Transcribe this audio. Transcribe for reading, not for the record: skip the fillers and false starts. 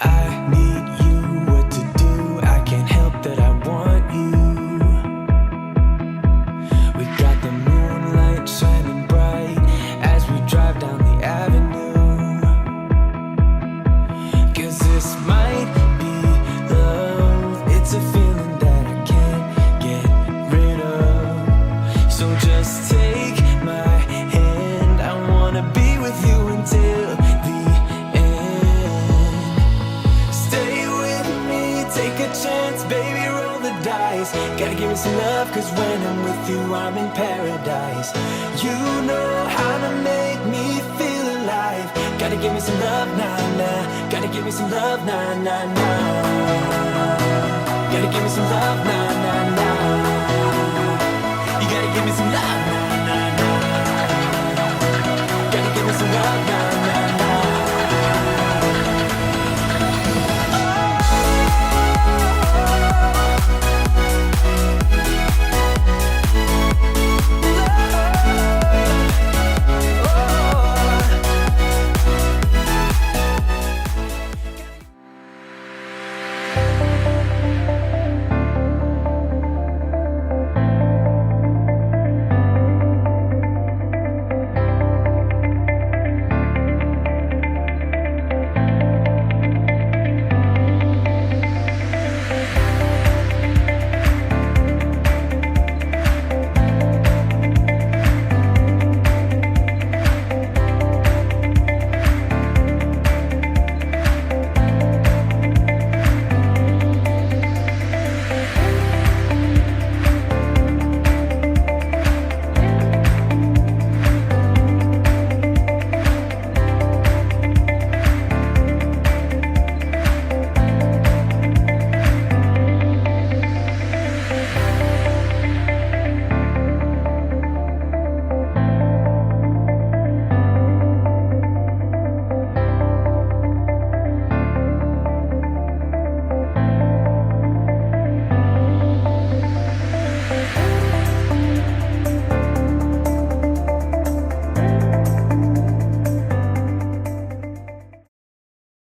I need you, what to do, I can't help that I want you. We got the moonlight shining bright as we drive down the avenue. 'Cause this might be love, it's a feeling that I can't get rid of. So just take my hand, I wanna be with you until the end. Stay with me, take a chance, baby, roll the dice. Gotta give me some love, 'cause when I'm with you, I'm in paradise. You know how to make me feel alive. Gotta give me some love, nah, nah. Gotta give me some love, nah, nah, nah. Gotta give me some love, nah, nah, nah.